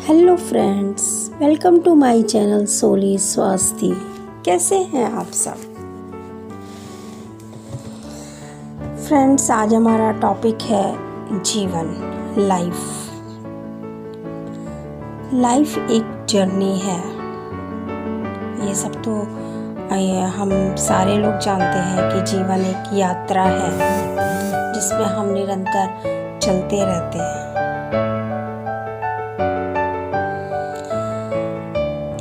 Hello friends, welcome to my channel Soli Swasthi. कैसे हैं आप सब फ्रेंड्स? आज हमारा टॉपिक है जीवन, लाइफ एक जर्नी है। ये सब तो हम सारे लोग जानते हैं कि जीवन एक यात्रा है जिसमें हम निरंतर चलते रहते हैं।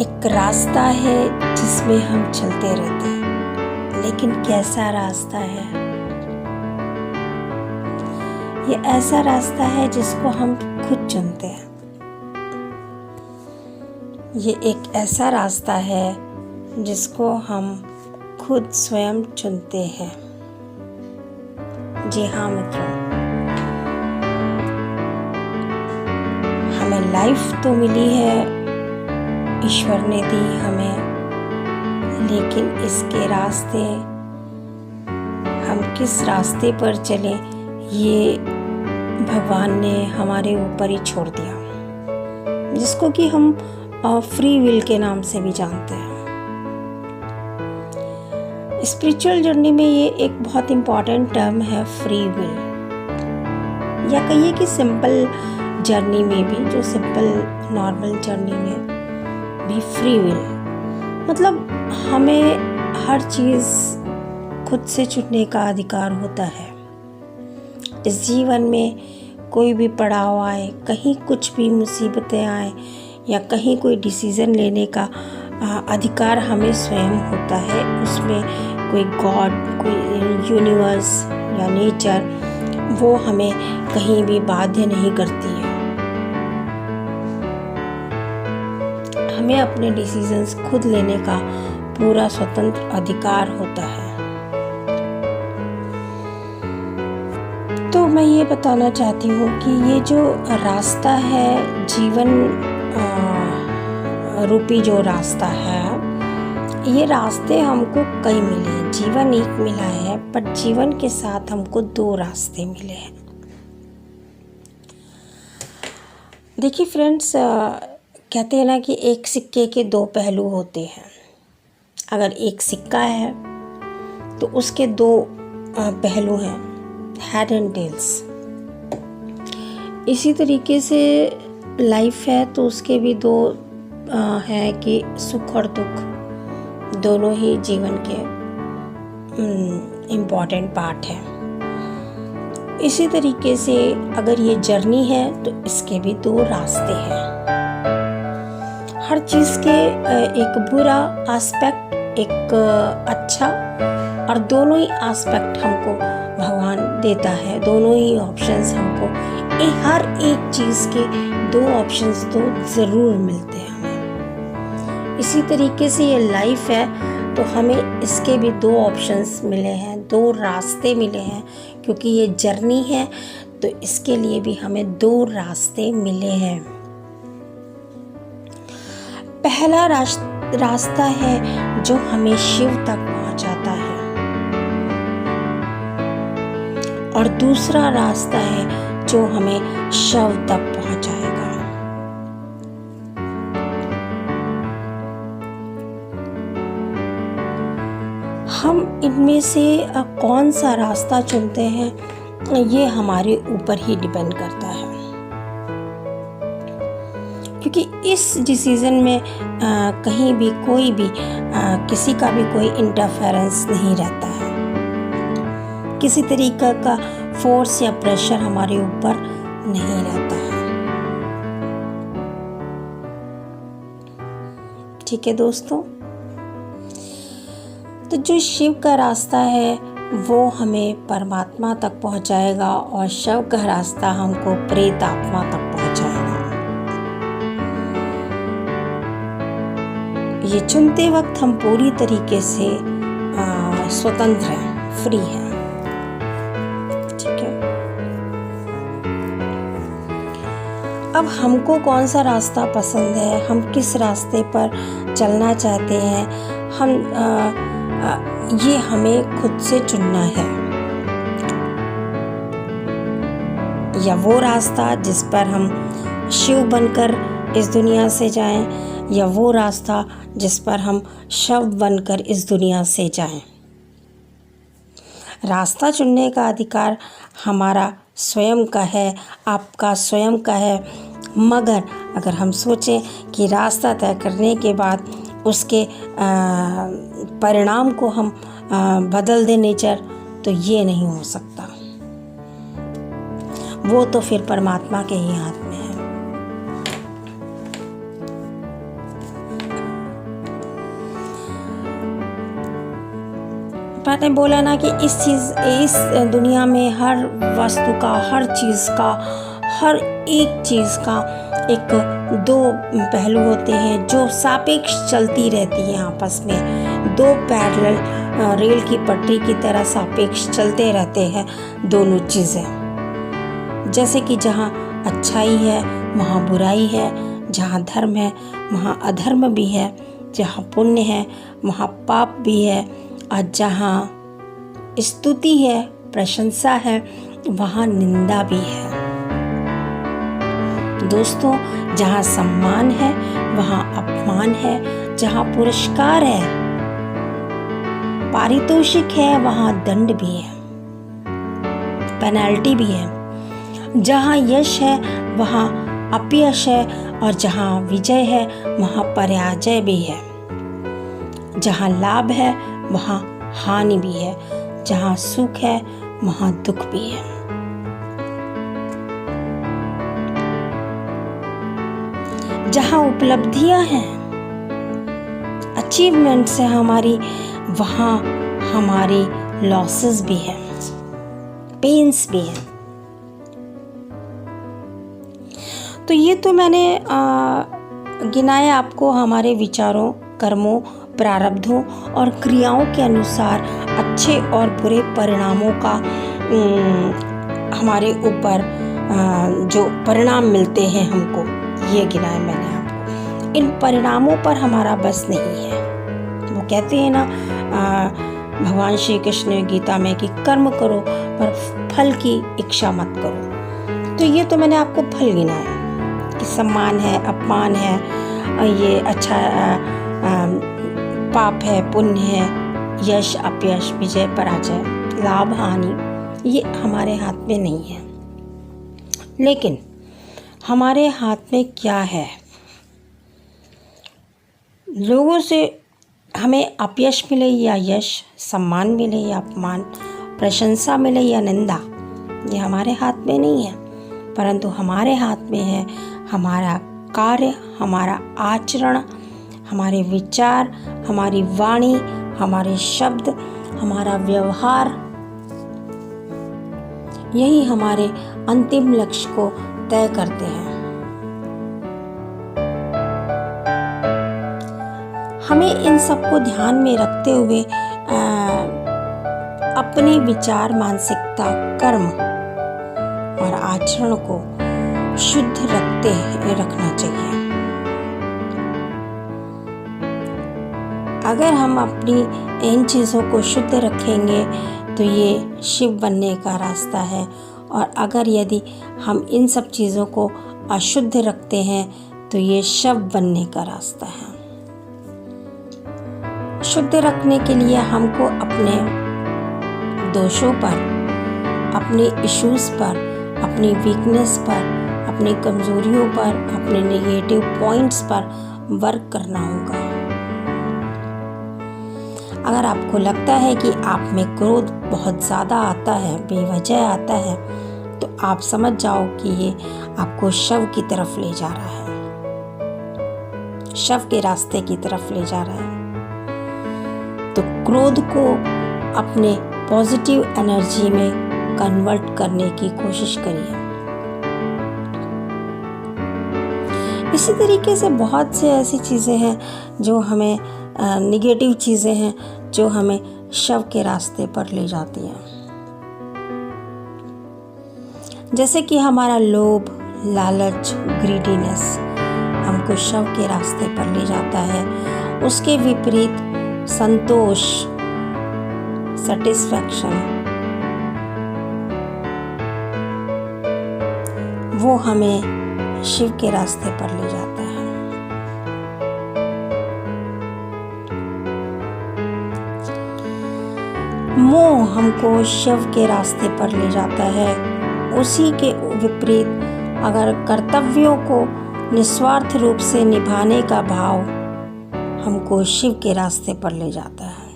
एक रास्ता है जिसमें हम चलते रहते हैं, लेकिन कैसा रास्ता है? ये ऐसा रास्ता है जिसको हम खुद चुनते हैं। ये एक ऐसा रास्ता है जिसको हम खुद स्वयं चुनते हैं। जी हाँ मित्रों, हमें लाइफ तो मिली है, ईश्वर ने दी हमें, लेकिन इसके रास्ते, हम किस रास्ते पर चलें, ये भगवान ने हमारे ऊपर ही छोड़ दिया, जिसको कि हम फ्री विल के नाम से भी जानते हैं। स्पिरिचुअल जर्नी में ये एक बहुत इम्पॉर्टेंट टर्म है, फ्री विल, या कहिए कि सिंपल जर्नी में भी, जो सिंपल नॉर्मल जर्नी में भी फ्री विल, मतलब हमें हर चीज़ खुद से चुनने का अधिकार होता है। इस जीवन में कोई भी पड़ाव आए, कहीं कुछ भी मुसीबतें आए, या कहीं कोई डिसीज़न लेने का अधिकार हमें स्वयं होता है। उसमें कोई गॉड, कोई यूनिवर्स या नेचर, वो हमें कहीं भी बाध्य नहीं करती है। हमें अपने डिसीजंस खुद लेने का पूरा स्वतंत्र अधिकार होता है। तो मैं ये बताना चाहती हूँ कि ये जो रास्ता है, जीवन रूपी जो रास्ता है, ये रास्ते हमको कई मिले हैं। जीवन एक मिला है, पर जीवन के साथ हमको दो रास्ते मिले हैं। देखिए फ्रेंड्स, कहते हैं ना कि एक सिक्के के दो पहलू होते हैं। अगर एक सिक्का है तो उसके दो पहलू हैं, हेड एंड टेल्स। इसी तरीके से लाइफ है तो उसके भी दो हैं कि सुख और दुख, दोनों ही जीवन के इम्पॉर्टेंट पार्ट हैं। इसी तरीके से अगर ये जर्नी है तो इसके भी दो रास्ते हैं। हर चीज़ के एक बुरा एस्पेक्ट, एक अच्छा, और दोनों ही एस्पेक्ट हमको भगवान देता है। दोनों ही ऑप्शंस हमको, हर एक चीज़ के दो ऑप्शंस तो ज़रूर मिलते हैं हमें। इसी तरीके से ये लाइफ है तो हमें इसके भी दो ऑप्शंस मिले हैं, दो रास्ते मिले हैं, क्योंकि ये जर्नी है तो इसके लिए भी हमें दो रास्ते मिले हैं। पहला रास्ता है जो हमें शिव तक पहुंचाता है, और दूसरा रास्ता है जो हमें शव तक पहुंचाएगा। हम इनमें से कौन सा रास्ता चुनते हैं, ये हमारे ऊपर ही डिपेंड करता है, क्योंकि इस डिसीज़न में कहीं भी कोई भी किसी का भी कोई इंटरफेरेंस नहीं रहता है। किसी तरीक़े का फोर्स या प्रेशर हमारे ऊपर नहीं रहता है। ठीक है दोस्तों, तो जो शिव का रास्ता है वो हमें परमात्मा तक पहुंचाएगा, और शव का रास्ता हमको प्रेत आत्मा तक पहुंचाएगा। ये चुनते वक्त हम पूरी तरीके से स्वतंत्र हैं, फ्री हैं। ठीक है, अब हमको कौन सा रास्ता पसंद है, हम किस रास्ते पर चलना चाहते हैं, ये हमें खुद से चुनना है। या वो रास्ता जिस पर हम शिव बनकर इस दुनिया से जाएं, या वो रास्ता जिस पर हम शव बनकर इस दुनिया से जाएं। रास्ता चुनने का अधिकार हमारा स्वयं का है, आपका स्वयं का है। मगर अगर हम सोचें कि रास्ता तय करने के बाद उसके परिणाम को हम बदल दें नेचर, तो ये नहीं हो सकता। वो तो फिर परमात्मा के ही हाथ में है। मैंने बोला ना कि इस दुनिया में हर वस्तु का, हर चीज़ का, हर एक चीज़ का एक दो पहलू होते हैं जो सापेक्ष चलती रहती हैं आपस में। दो पैरेलल रेल की पटरी की तरह सापेक्ष चलते रहते हैं दोनों चीज़ें। जैसे कि जहाँ अच्छाई है वहाँ बुराई है, जहाँ धर्म है वहाँ अधर्म भी है, जहाँ पुण्य है वहाँ पाप भी है, और जहाँ स्तुति है, प्रशंसा है, वहाँ निंदा भी है। दोस्तों, जहाँ सम्मान है वहाँ अपमान है, जहाँ पुरस्कार है, पारितोषिक है, वहाँ दंड भी है, पेनल्टी भी है। जहाँ यश है वहाँ अपयश है, और जहाँ विजय है वहाँ पराजय भी है। जहाँ लाभ है वहाँ हानि भी है, जहाँ सुख है वहाँ दुख भी है। जहाँ उपलब्धियां हैं, अचीवमेंट्स है हमारी, वहाँ हमारी लॉसेस भी है, पेन्स भी है। तो ये तो मैंने गिनाया आपको हमारे विचारों, कर्मों, प्रारब्धों और क्रियाओं के अनुसार अच्छे और बुरे परिणामों का हमारे ऊपर जो परिणाम मिलते हैं हमको, ये गिनाया मैंने आपको। इन परिणामों पर हमारा बस नहीं है। वो कहते हैं ना भगवान श्री कृष्ण गीता में कि कर्म करो पर फल की इच्छा मत करो। तो ये तो मैंने आपको फल गिनाया कि सम्मान है, अपमान है, ये अच्छा पाप है, पुण्य है, यश अपयश, विजय पराजय, लाभ हानि, ये हमारे हाथ में नहीं है। लेकिन हमारे हाथ में क्या है? लोगों से हमें अपयश मिले या यश, सम्मान मिले या अपमान, प्रशंसा मिले या निंदा, ये हमारे हाथ में नहीं है। परंतु हमारे हाथ में है हमारा कार्य, हमारा आचरण, हमारे विचार, हमारी वाणी, हमारे शब्द, हमारा व्यवहार। यही हमारे अंतिम लक्ष्य को तय करते हैं। हमें इन सबको ध्यान में रखते हुए अपने विचार, मानसिकता, कर्म और आचरण को शुद्ध रखना चाहिए। अगर हम अपनी इन चीज़ों को शुद्ध रखेंगे तो ये शिव बनने का रास्ता है, और अगर यदि हम इन सब चीज़ों को अशुद्ध रखते हैं तो ये शव बनने का रास्ता है। शुद्ध रखने के लिए हमको अपने दोषों पर, अपने इश्यूज़ पर, अपनी वीकनेस पर, अपनी कमज़ोरियों पर, अपने नेगेटिव पॉइंट्स पर वर्क करना होगा। अगर आपको लगता है कि आप में क्रोध बहुत ज़्यादा आता है, बेवजह आता है, तो आप समझ जाओ कि ये आपको शव की तरफ ले जा रहा है, शव के रास्ते की तरफ ले जा रहा है। तो क्रोध को अपने पॉजिटिव एनर्जी में कन्वर्ट करने की कोशिश करिए। इसी तरीके से बहुत से ऐसी चीज़ें हैं जो हमें निगेटिव चीज़ें हैं जो हमें शव के रास्ते पर ले जाती हैं। जैसे कि हमारा लोभ, लालच, ग्रीडीनेस हमको शव के रास्ते पर ले जाता है। उसके विपरीत संतोष, सेटिस्फैक्शन, वो हमें शिव के रास्ते पर ले जाता है। मोह हमको शिव के रास्ते पर ले जाता है। उसी के विपरीत अगर कर्तव्यों को निस्वार्थ रूप से निभाने का भाव हमको शिव के रास्ते पर ले जाता है।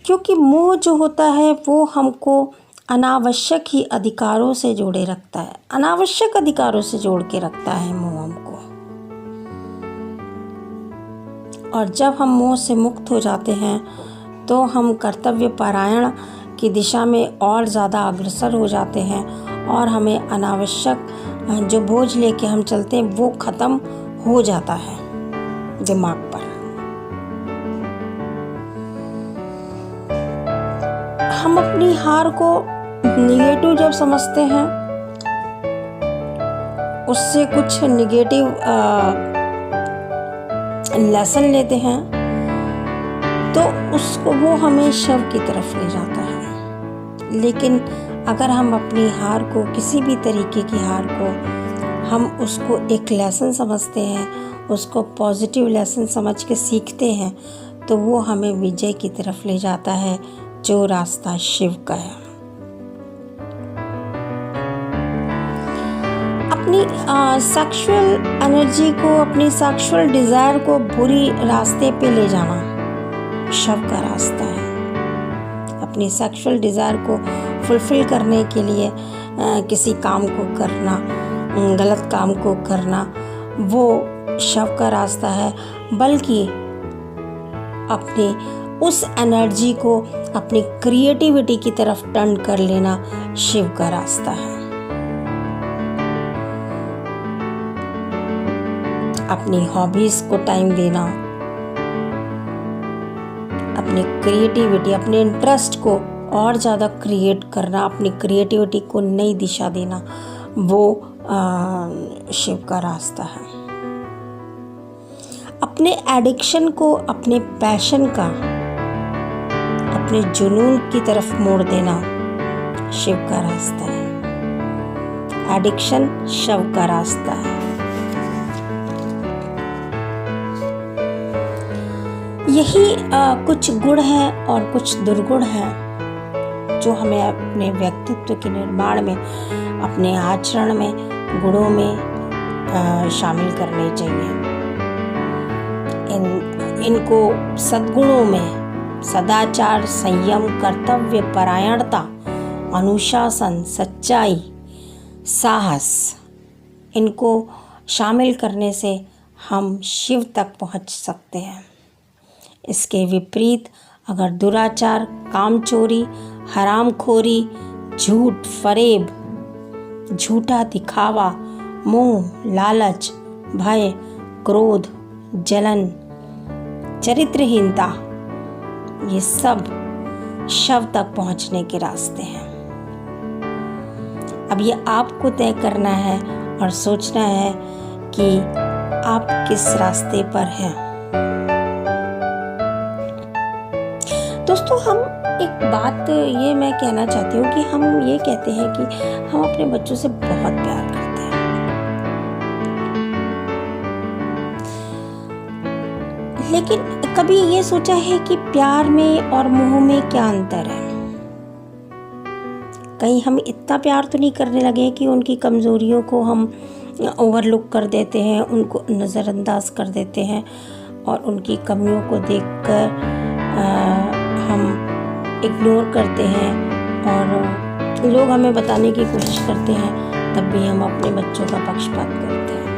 क्योंकि मोह जो होता है वो हमको अनावश्यक ही अधिकारों से जोड़े रखता है, अनावश्यक अधिकारों से जोड़ के रखता है मोह हमको। और जब हम मोह से मुक्त हो जाते हैं तो हम कर्तव्य परायण की दिशा में और ज़्यादा अग्रसर हो जाते हैं और हमें अनावश्यक जो बोझ लेके हम चलते हैं वो ख़त्म हो जाता है दिमाग पर। हम अपनी हार को निगेटिव जब समझते हैं, उससे कुछ निगेटिव लेसन लेते हैं, तो उसको वो हमें शिव की तरफ ले जाता है। लेकिन अगर हम अपनी हार को, किसी भी तरीके की हार को, हम उसको एक लेसन समझते हैं, उसको पॉजिटिव लेसन समझ के सीखते हैं, तो वो हमें विजय की तरफ ले जाता है, जो रास्ता शिव का है। अपनी सेक्सुअल एनर्जी को, अपनी सेक्सुअल डिज़ायर को बुरी रास्ते पे ले जाना शिव का रास्ता है। अपनी सेक्सुअल डिज़ायर को फुलफ़िल करने के लिए किसी काम को करना, गलत काम को करना, वो शिव का रास्ता है। बल्कि अपनी उस एनर्जी को अपनी क्रिएटिविटी की तरफ टर्न कर लेना शिव का रास्ता है। अपनी हॉबीज को टाइम देना, अपनी क्रिएटिविटी, अपने इंटरेस्ट को और ज़्यादा क्रिएट करना, अपनी क्रिएटिविटी को नई दिशा देना, वो शिव का रास्ता है। अपने एडिक्शन को अपने पैशन का, अपने जुनून की तरफ मोड़ देना शिव का रास्ता है। एडिक्शन शिव का रास्ता है। यही कुछ गुण हैं और कुछ दुर्गुण हैं जो हमें अपने व्यक्तित्व के निर्माण में, अपने आचरण में, गुणों में शामिल करने चाहिए। इनको सद्गुणों में सदाचार, संयम, कर्तव्य परायणता, अनुशासन, सच्चाई, साहस, इनको शामिल करने से हम शिव तक पहुंच सकते हैं। इसके विपरीत अगर दुराचार, कामचोरी, हरामखोरी, झूठ, फरेब, झूठा दिखावा, मोह, लालच, भय, क्रोध, जलन, चरित्रहीनता, ये सब शिव तक पहुंचने के रास्ते हैं। अब ये आपको तय करना है और सोचना है कि आप किस रास्ते पर हैं। दोस्तों, हम एक बात ये मैं कहना चाहती हूँ कि हम ये कहते हैं कि हम अपने बच्चों से बहुत प्यार करते हैं, लेकिन कभी ये सोचा है कि प्यार में और मोह में क्या अंतर है? कहीं हम इतना प्यार तो नहीं करने लगे कि उनकी कमज़ोरियों को हम ओवरलुक कर देते हैं, उनको नज़रअंदाज कर देते हैं और उनकी कमियों को देखकर हम इग्नोर करते हैं और लोग हमें बताने की कोशिश करते हैं, तब भी हम अपने बच्चों का पक्षपात करते हैं।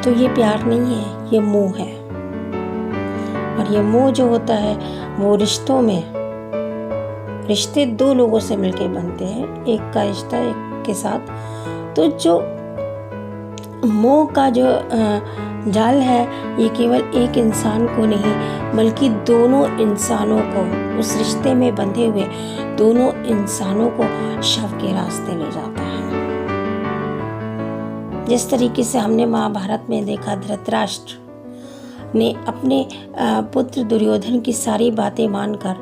तो ये प्यार नहीं है, ये मोह है। और ये मोह जो होता है वो रिश्तों में, रिश्ते दो लोगों से मिलकर बनते हैं, एक का रिश्ता एक के साथ। तो जो मोह का जो जाल है, ये केवल एक इंसान को नहीं बल्कि दोनों इंसानों को, उस रिश्ते में बंधे हुए दोनों इंसानों को शिव के रास्ते ले जाता है। जिस तरीके से हमने महाभारत में देखा, धृतराष्ट्र ने अपने पुत्र दुर्योधन की सारी बातें मानकर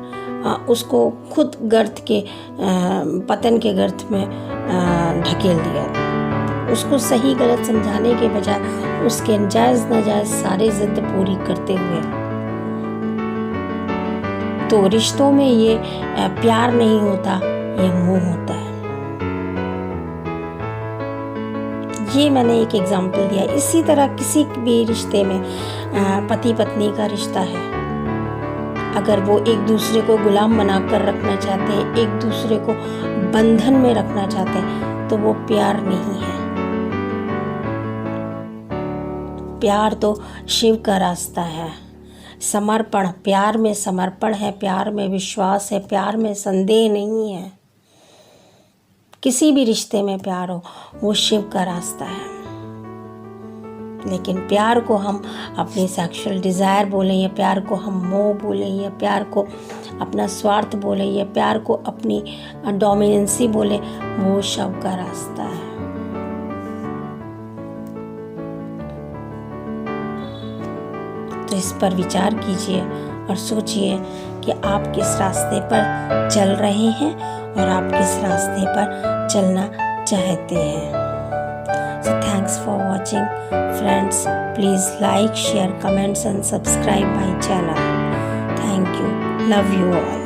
उसको खुद गर्त के पतन के गर्त में ढकेल दिया। उसको सही गलत समझाने के बजाय उसके जायज़ नाजायज़ सारे जिद पूरी करते हुए। तो रिश्तों में ये प्यार नहीं होता, ये मोह होता है। ये मैंने एक एग्जाम्पल दिया। इसी तरह किसी भी रिश्ते में पति पत्नी का रिश्ता है, अगर वो एक दूसरे को गुलाम बनाकर रखना चाहते हैं, एक दूसरे को बंधन में रखना चाहते हैं, तो वो प्यार नहीं है। प्यार तो शिव का रास्ता है। समर्पण, प्यार में समर्पण है, प्यार में विश्वास है, प्यार में संदेह नहीं है। किसी भी रिश्ते में प्यार हो, वो शिव का रास्ता है। लेकिन प्यार को हम अपनी सेक्सुअल डिज़ायर बोलें, या प्यार को हम मोह बोलें, या प्यार को अपना स्वार्थ बोलें, या प्यार को अपनी डोमिनेंसी बोलें, वो शिव का रास्ता है। तो इस पर विचार कीजिए और सोचिए कि आप किस रास्ते पर चल रहे हैं और आप किस रास्ते पर चलना चाहते हैं। So thanks for watching friends. Please like, share, comments and subscribe my channel. Thank you. Love you all.